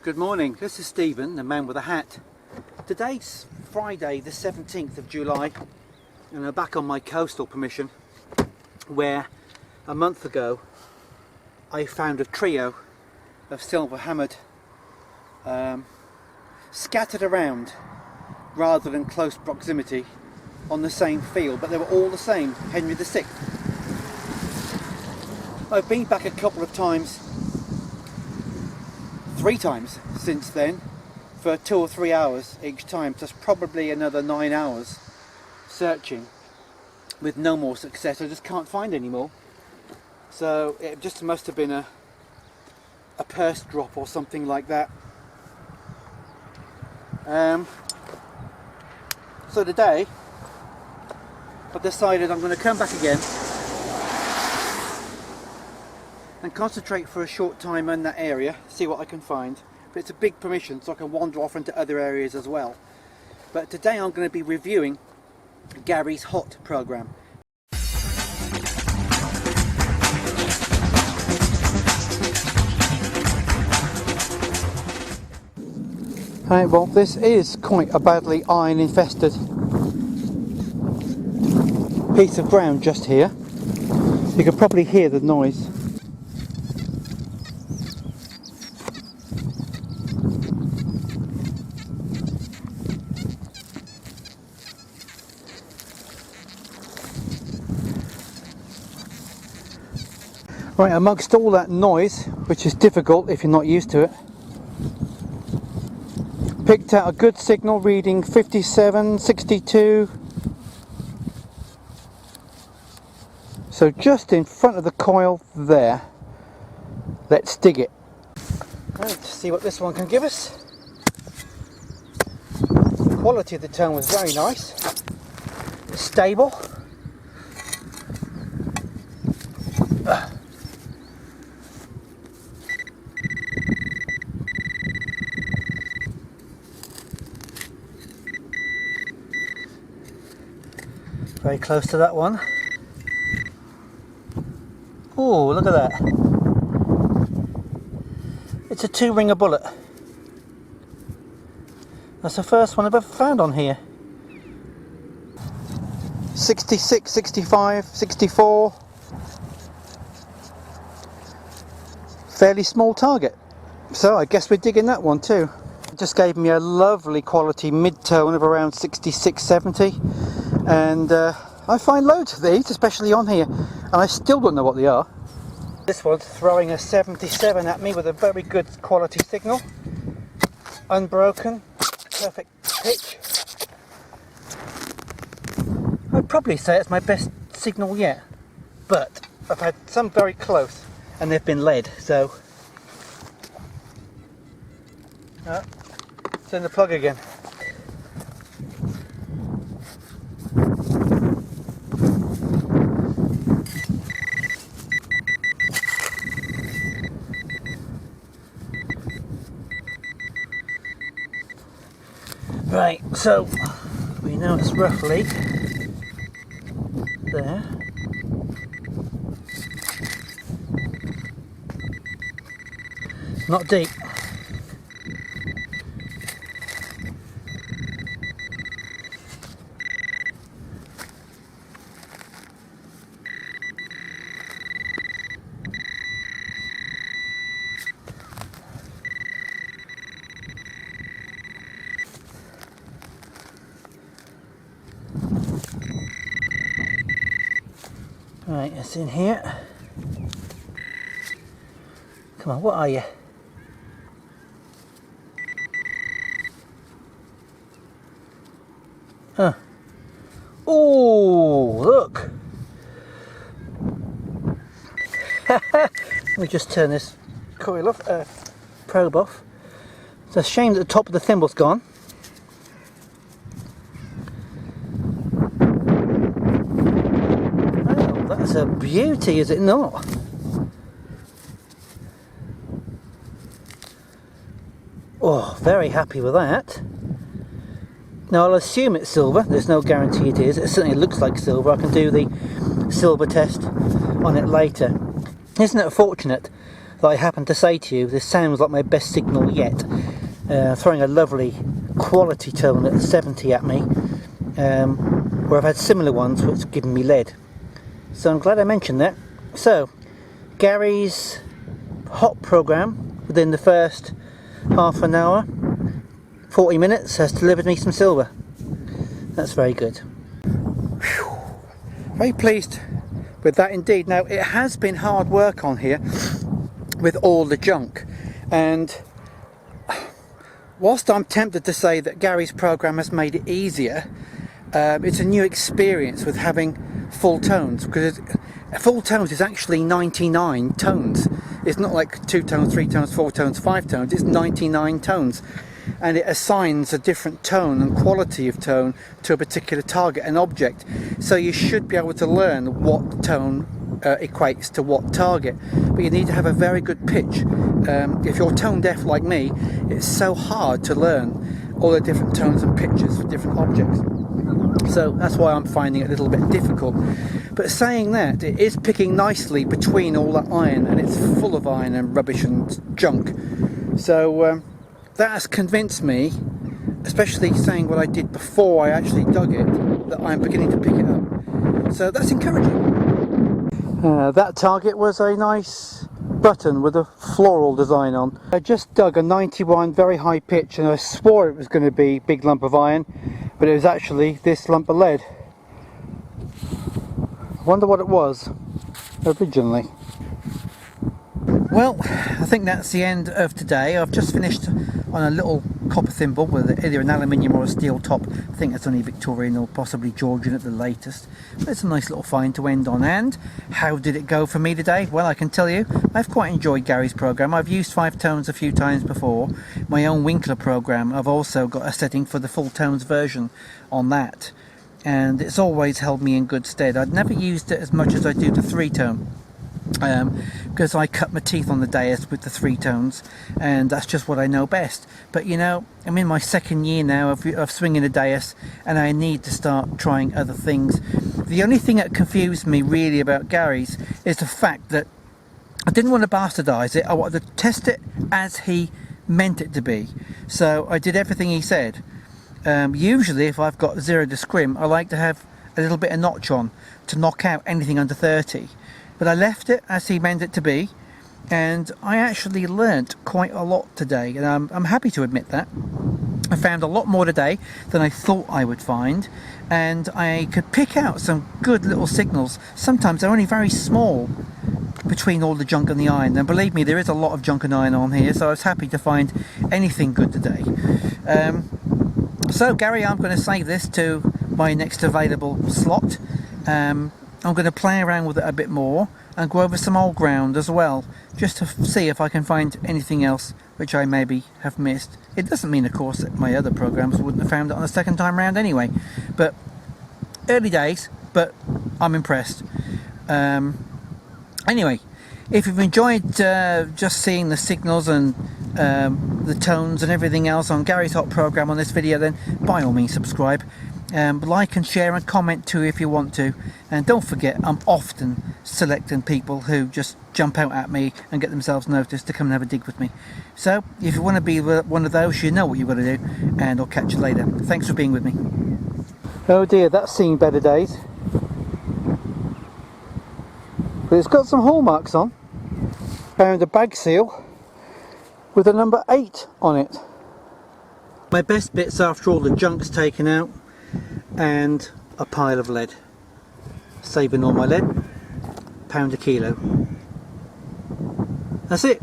Good morning, this is Stephen, the man with a hat. Today's Friday the 17th of July and I'm back on my coastal permission where a month ago I found a trio of silver hammered scattered around rather than close proximity on the same field, but they were all the same, Henry VI. I've been back a couple of times, 3 times since then, for 2 or 3 hours each time, so that's probably another 9 hours searching with no more success. I just can't find any more, so it just must have been a purse drop or something like that. So today I've decided I'm going to come back again and concentrate for a short time in that area, see what I can find. But it's a big permission, so I can wander off into other areas as well. But today I'm going to be reviewing GARYS HOT program. Right, well, this is quite a badly iron infested piece of ground just here. You can probably hear the noise. Right, amongst all that noise, which is difficult if you're not used to it, picked out a good signal reading 57, 62. So just in front of the coil there. Let's dig it. Right, see what this one can give us. The quality of the tone was very nice. Stable. Very close to that one. Oh, look at that. It's a 2-ringer bullet. That's the first one I've ever found on here. 66, 65, 64. Fairly small target. So I guess we're digging that one too. It just gave me a lovely quality mid-tone of around 66, 70. And I find loads of these, especially on here, and I still don't know what they are. This one's throwing a 77 at me with a very good quality signal. Unbroken, perfect pitch. I'd probably say it's my best signal yet, but I've had some very close and they've been lead, so... it's in the plug again. Right, so we know it's roughly there. It's not deep. Right, it's in here. Come on, what are you? Huh. Oh, look! Let me just turn this coil off, probe off. It's a shame that the top of the thimble's gone. That's a beauty, is it not? Oh, very happy with that. Now I'll assume it's silver, there's no guarantee it is. It certainly looks like silver. I can do the silver test on it later. Isn't it fortunate that I happen to say to you, this sounds like my best signal yet. Throwing a lovely quality tone at 70 at me, where I've had similar ones which given me lead. So I'm glad I mentioned that. So, Gary's hot program within the first half an hour, 40 minutes, has delivered me some silver. That's very good. Whew. Very pleased with that indeed. Now, it has been hard work on here with all the junk, and whilst I'm tempted to say that Gary's program has made it easier, it's a new experience with having full tones, because full tones is actually 99 tones. It's not like 2 tones, 3 tones, 4 tones, 5 tones. It's 99 tones, and it assigns a different tone and quality of tone to a particular target and object. So you should be able to learn what tone equates to what target, but you need to have a very good pitch. If you're tone deaf like me, it's so hard to learn all the different tones and pitches for different objects. So that's why I'm finding it a little bit difficult. But saying that, it is picking nicely between all that iron, and it's full of iron and rubbish and junk. So that has convinced me, especially saying what I did before I actually dug it, that I'm beginning to pick it up. So that's encouraging. That target was a nice button with a floral design on. I just dug a 91 very high pitch, and I swore it was going to be a big lump of iron, but it was actually this lump of lead. I wonder what it was originally. Well, I think that's the end of today. I've just finished on a little copper thimble with either an aluminium or a steel top. I think that's only Victorian or possibly Georgian at the latest. But it's a nice little find to end on. And how did it go for me today? Well, I can tell you, I've quite enjoyed Gary's program. I've used 5 tones a few times before. My own winkler program, I've also got a setting for the full tones version on that, and it's always held me in good stead. I'd never used it as much as I do the 3 tone. Because I cut my teeth on the Deus with the 3 tones, and that's just what I know best. But you know, I'm in my 2nd year now of swinging a Deus, and I need to start trying other things. The only thing that confused me really about Gary's is the fact that I didn't want to bastardize it. I wanted to test it as he meant it to be. So I did everything he said. Usually if I've got 0 Descrim, I like to have a little bit of notch on to knock out anything under 30. But I left it as he meant it to be, and I actually learnt quite a lot today, and I'm happy to admit that. I found a lot more today than I thought I would find, and I could pick out some good little signals. Sometimes they're only very small between all the junk and the iron, and believe me, there is a lot of junk and iron on here, so I was happy to find anything good today. So Gary, I'm going to save this to my next available slot. I'm going to play around with it a bit more and go over some old ground as well, just to see if I can find anything else which I maybe have missed. It doesn't mean, of course, that my other programs wouldn't have found it on the 2nd time round anyway, but early days, but I'm impressed. Anyway, if you've enjoyed just seeing the signals and the tones and everything else on Gary's hot program on this video, then by all means subscribe. Like and share and comment too if you want to, and don't forget, I'm often selecting people who just jump out at me and get themselves noticed to come and have a dig with me. So if you want to be one of those, you know what you've got to do, and I'll catch you later. Thanks for being with me. Oh dear, that's seen better days, but it's got some hallmarks on. Found a bag seal with a number 8 on it. My best bits after all the junk's taken out, and a pile of lead. Saving all my lead, £1 a kilo. That's it.